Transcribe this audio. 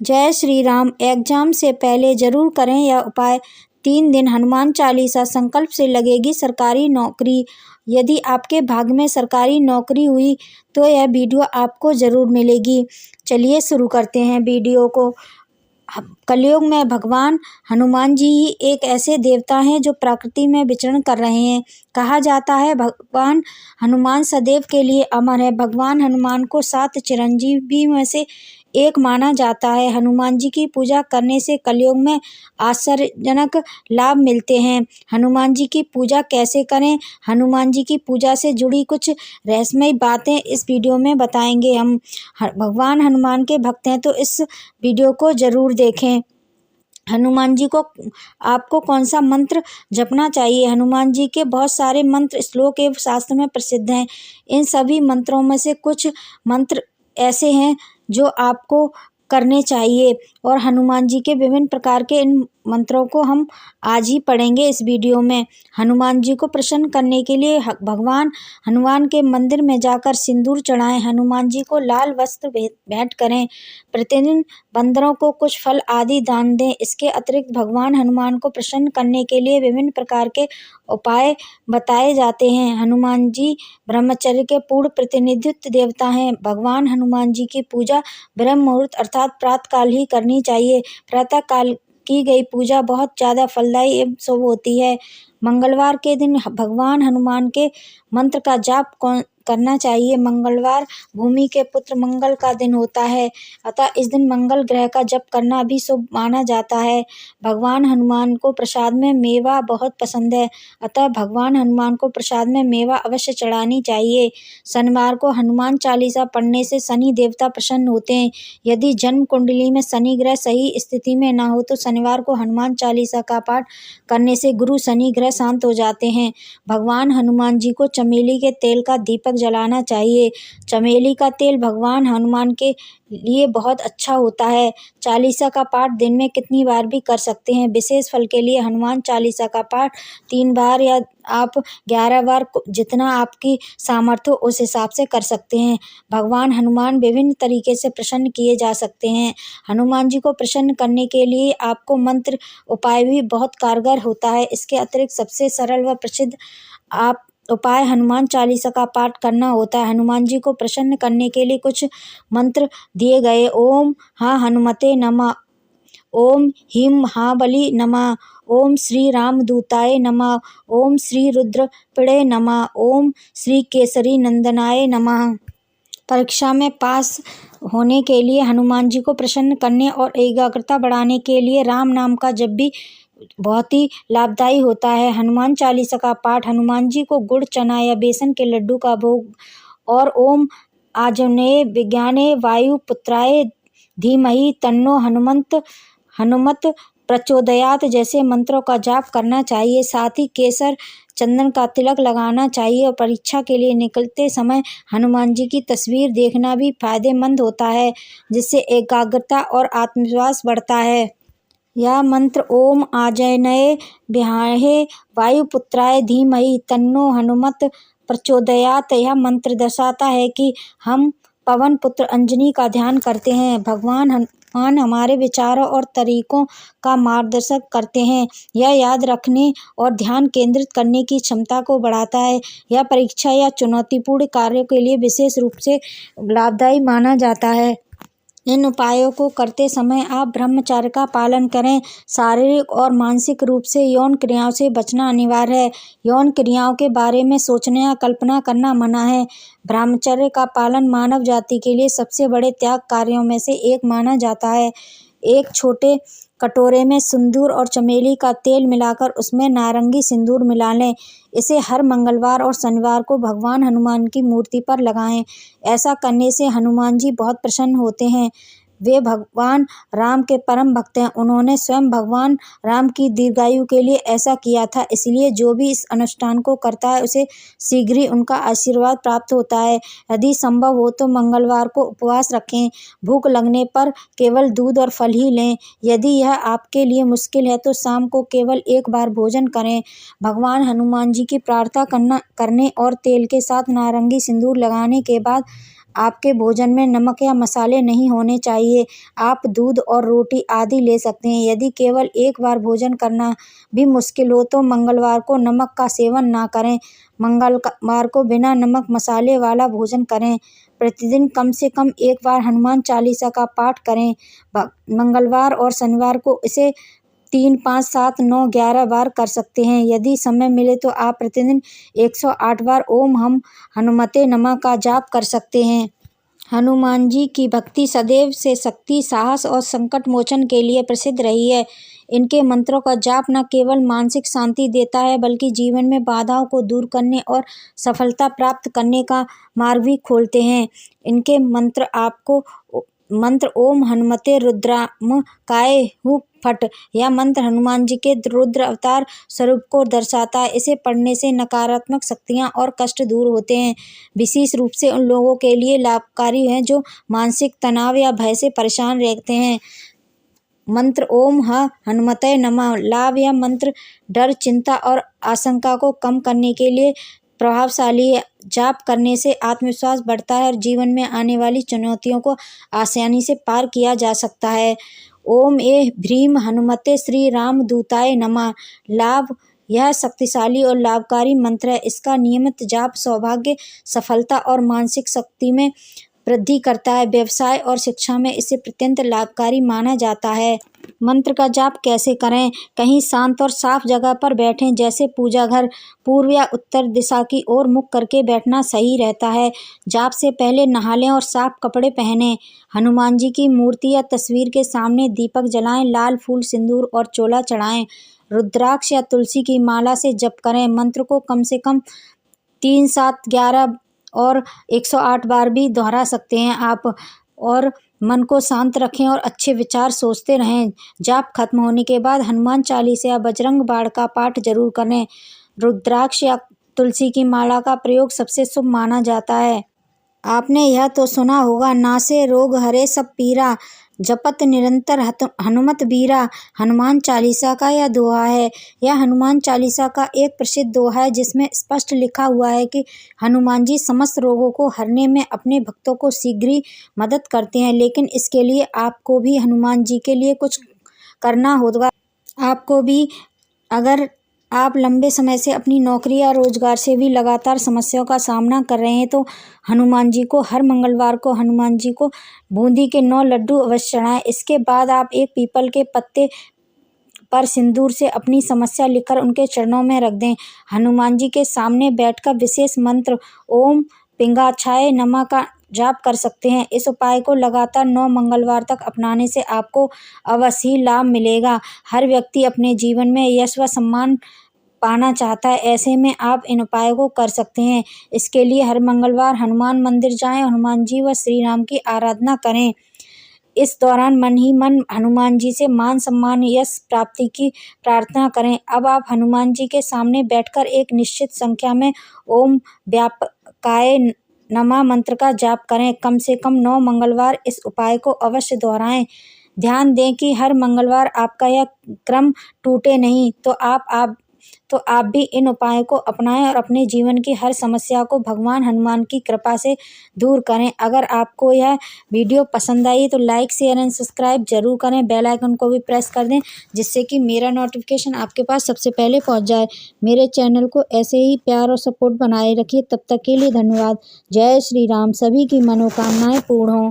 जय श्री राम। एग्जाम से पहले जरूर करें यह उपाय। 3 दिन हनुमान चालीसा संकल्प से लगेगी सरकारी नौकरी। यदि आपके भाग्य में सरकारी नौकरी हुई तो यह वीडियो आपको ज़रूर मिलेगी। चलिए शुरू करते हैं वीडियो को। कलयुग में भगवान हनुमान जी ही एक ऐसे देवता हैं जो प्रकृति में विचरण कर रहे हैं। कहा जाता है भगवान हनुमान सदैव के लिए अमर है। भगवान हनुमान को 7 चिरंजीवी में से एक माना जाता है। हनुमान जी की पूजा करने से कलयुग में आश्चर्यजनक लाभ मिलते हैं। हनुमान जी की पूजा कैसे करें? हनुमान जी की पूजा से जुड़ी कुछ रहस्यमयी बातें इस वीडियो में बताएंगे हम। भगवान हनुमान के भक्त हैं तो इस वीडियो को ज़रूर देखें। हनुमान जी को आपको कौन सा मंत्र जपना चाहिए? हनुमान जी के बहुत सारे मंत्र श्लोक एवं शास्त्र में प्रसिद्ध हैं। इन सभी मंत्रों में से कुछ मंत्र ऐसे हैं जो आपको करने चाहिए और हनुमान जी के विभिन्न प्रकार के इन मंत्रों को हम आज ही पढ़ेंगे इस वीडियो में। हनुमान जी को प्रसन्न करने के लिए भगवान हनुमान के मंदिर में जाकर सिंदूर चढ़ाएं। हनुमान जी को लाल वस्त्र भेंट करें। प्रतिदिन बंदरों को कुछ फल आदि दान दें। इसके अतिरिक्त भगवान हनुमान को प्रसन्न करने के लिए विभिन्न प्रकार के उपाय बताए जाते हैं। हनुमान जी ब्रह्मचर्य के पूर्ण प्रतिनिधित्व देवता हैं। भगवान हनुमान जी की पूजा ब्रह्म मुहूर्त अर्थात प्रातःकाल ही करनी चाहिए। प्रातः काल की गई पूजा बहुत ज़्यादा फलदायी एवं शुभ होती है। मंगलवार के दिन भगवान हनुमान के मंत्र का जाप करना चाहिए। मंगलवार भूमि के पुत्र मंगल का दिन होता है, अतः इस दिन मंगल ग्रह का जप करना भी शुभ माना जाता है। भगवान हनुमान को प्रसाद में मेवा बहुत पसंद है, अतः भगवान हनुमान को प्रसाद में मेवा अवश्य चढ़ानी चाहिए। शनिवार को हनुमान चालीसा पढ़ने से शनि देवता प्रसन्न होते हैं। यदि जन्म कुंडली में शनि ग्रह सही स्थिति में न हो तो शनिवार को हनुमान चालीसा का पाठ करने से गुरु शनि ग्रह शांत हो जाते हैं। भगवान हनुमान जी को चमेली के तेल का दीपक जलाना चाहिए। चमेली का तेल भगवान हनुमान के लिए बहुत अच्छा होता है। चालीसा का पाठ दिन में कितनी बार भी कर सकते हैं। विशेष फल के लिए हनुमान चालीसा का पाठ 3 बार या आप 11 बार जितना आपकी सामर्थ्य हो उस हिसाब से कर सकते हैं। भगवान हनुमान विभिन्न तरीके से प्रसन्न किए जा सकते हैं। हनुमान जी को प्रसन्न करने के लिए आपको मंत्र उपाय भी बहुत कारगर होता है। इसके अतिरिक्त सबसे सरल व प्रसिद्ध आप उपाय हनुमान चालीसा का पाठ करना होता है। हनुमान जी को प्रसन्न करने के लिए कुछ मंत्र दिए गए। ओम हाँ हनुमते नमः, ओम ह्रीं महाबली नमः, ओम श्री रामदूताय नमः, ओम श्री रुद्रपीडे नमः, ओम श्री केसरी नंदनाय नमः। परीक्षा में पास होने के लिए हनुमान जी को प्रसन्न करने और एकाग्रता बढ़ाने के लिए राम नाम का जप भी बहुत ही लाभदायी होता है। हनुमान चालीसा का पाठ हनुमान जी को गुड़ चना या बेसन के लड्डू का भोग और ओम आंजनेय विज्ञाने वायु पुत्राय धीमहि तन्नो हनुमत प्रचोदयात जैसे मंत्रों का जाप करना चाहिए। साथ ही केसर चंदन का तिलक लगाना चाहिए और परीक्षा के लिए निकलते समय हनुमान जी की तस्वीर देखना भी फायदेमंद होता है, जिससे एकाग्रता और आत्मविश्वास बढ़ता है। यह मंत्र ओम आंजनेय विद्महे वायुपुत्राय धीमहि तन्नो हनुमत प्रचोदयात, यह मंत्र दर्शाता है कि हम पवन पुत्र अंजनी का ध्यान करते हैं। भगवान हनुमान हमारे विचारों और तरीकों का मार्गदर्शन करते हैं। यह याद रखने और ध्यान केंद्रित करने की क्षमता को बढ़ाता है। यह परीक्षा या चुनौतीपूर्ण कार्यों के लिए विशेष रूप से लाभदायी माना जाता है। इन उपायों को करते समय आप ब्रह्मचर्य का पालन करें। शारीरिक और मानसिक रूप से यौन क्रियाओं से बचना अनिवार्य है। यौन क्रियाओं के बारे में सोचना या कल्पना करना मना है। ब्रह्मचर्य का पालन मानव जाति के लिए सबसे बड़े त्याग कार्यों में से एक माना जाता है। एक छोटे कटोरे में सिंदूर और चमेली का तेल मिलाकर उसमें नारंगी सिंदूर मिला लें। इसे हर मंगलवार और शनिवार को भगवान हनुमान की मूर्ति पर लगाएं। ऐसा करने से हनुमान जी बहुत प्रसन्न होते हैं। वे भगवान राम के परम भक्त हैं। उन्होंने स्वयं भगवान राम की दीर्घायु के लिए ऐसा किया था, इसलिए जो भी इस अनुष्ठान को करता है उसे शीघ्र ही उनका आशीर्वाद प्राप्त होता है। यदि संभव हो तो मंगलवार को उपवास रखें। भूख लगने पर केवल दूध और फल ही लें। यदि यह आपके लिए मुश्किल है तो शाम को केवल एक बार भोजन करें। भगवान हनुमान जी की प्रार्थना करने और तेल के साथ नारंगी सिंदूर लगाने के बाद आपके भोजन में नमक या मसाले नहीं होने चाहिए। आप दूध और रोटी आदि ले सकते हैं। यदि केवल एक बार भोजन करना भी मुश्किल हो तो मंगलवार को नमक का सेवन ना करें। मंगलवार को बिना नमक मसाले वाला भोजन करें। प्रतिदिन कम से कम एक बार हनुमान चालीसा का पाठ करें। मंगलवार और शनिवार को इसे 3, 5, 7, 9, 11 बार कर सकते हैं। यदि समय मिले तो आप प्रतिदिन 108 बार ओम हम हनुमते नमः का जाप कर सकते हैं। हनुमान जी की भक्ति सदैव से शक्ति, साहस और संकट मोचन के लिए प्रसिद्ध रही है। इनके मंत्रों का जाप न केवल मानसिक शांति देता है बल्कि जीवन में बाधाओं को दूर करने और सफलता प्राप्त करने का मार्ग भी खोलते हैं। इनके मंत्र ओम हनुमते रुद्राम काय हूँ फट यह मंत्र हनुमान जी के रुद्र अवतार स्वरूप को दर्शाता है। इसे पढ़ने से नकारात्मक शक्तियाँ और कष्ट दूर होते हैं। विशेष रूप से उन लोगों के लिए लाभकारी है जो मानसिक तनाव या भय से परेशान रहते हैं। मंत्र ओम हनुमते नमः लाभ। यह मंत्र डर, चिंता और आशंका को कम करने के लिए प्रभावशाली है। जाप करने से आत्मविश्वास बढ़ता है और जीवन में आने वाली चुनौतियों को आसानी से पार किया जा सकता है। ओम भ्रीम हनुमते श्री राम दूताय नमः लाभ। यह शक्तिशाली और लाभकारी मंत्र है। इसका नियमित जाप सौभाग्य, सफलता और मानसिक शक्ति में वृद्धि करता है। व्यवसाय और शिक्षा में इसे अत्यंत लाभकारी माना जाता है। मंत्र का जाप कैसे करें? कहीं शांत और साफ जगह पर बैठें, जैसे पूजा घर। पूर्व या उत्तर दिशा की ओर मुख करके बैठना सही रहता है। जाप से पहले नहा लें और साफ कपड़े पहनें। हनुमान जी की मूर्ति या तस्वीर के सामने दीपक जलाएं। लाल फूल, सिंदूर और चोला चढ़ाएं। रुद्राक्ष या तुलसी की माला से जप करें। मंत्र को कम से कम 3, 7, 11 और 108 बार भी दोहरा सकते हैं आप। और मन को शांत रखें और अच्छे विचार सोचते रहें। जाप खत्म होने के बाद हनुमान चालीसा या बजरंग बाण का पाठ जरूर करें। रुद्राक्ष या तुलसी की माला का प्रयोग सबसे शुभ माना जाता है। आपने यह तो सुना होगा, नासे रोग हरे सब पीरा, जपत निरंतर हनुमत बीरा। हनुमान चालीसा का यह दोहा है। यह हनुमान चालीसा का एक प्रसिद्ध दोहा है जिसमें स्पष्ट लिखा हुआ है कि हनुमान जी समस्त रोगों को हरने में अपने भक्तों को शीघ्र ही मदद करते हैं। लेकिन इसके लिए आपको भी हनुमान जी के लिए कुछ करना होगा। आपको भी, अगर आप लंबे समय से अपनी नौकरी या रोजगार से भी लगातार समस्याओं का सामना कर रहे हैं तो हनुमान जी को हर मंगलवार को हनुमान जी को बूंदी के 9 लड्डू अवश्य चढ़ाएं। इसके बाद आप एक पीपल के पत्ते पर सिंदूर से अपनी समस्या लिखकर उनके चरणों में रख दें। हनुमान जी के सामने बैठकर विशेष मंत्र ओम पिंगाक्षाय नमः का जाप कर सकते हैं। इस उपाय को लगातार 9 मंगलवार तक अपनाने से आपको अवश्य ही लाभ मिलेगा। हर व्यक्ति अपने जीवन में यश व सम्मान पाना चाहता है, ऐसे में आप इन उपायों को कर सकते हैं। इसके लिए हर मंगलवार हनुमान मंदिर जाएं, हनुमान जी व श्री राम की आराधना करें। इस दौरान मन ही मन हनुमान जी से मान सम्मान, यश प्राप्ति की प्रार्थना करें। अब आप हनुमान जी के सामने बैठकर एक निश्चित संख्या में ओम व्यापकाय नमः मंत्र का जाप करें। कम से कम 9 मंगलवार इस उपाय को अवश्य दोहराएं। ध्यान दें कि हर मंगलवार आपका यह क्रम टूटे नहीं। तो आप भी इन उपायों को अपनाएं और अपने जीवन की हर समस्या को भगवान हनुमान की कृपा से दूर करें। अगर आपको यह वीडियो पसंद आई तो लाइक, शेयर एंड सब्सक्राइब जरूर करें। बेल आइकन को भी प्रेस कर दें जिससे कि मेरा नोटिफिकेशन आपके पास सबसे पहले पहुंच जाए। मेरे चैनल को ऐसे ही प्यार और सपोर्ट बनाए रखिए। तब तक के लिए धन्यवाद। जय श्री राम। सभी की मनोकामनाएं पूर्ण हों।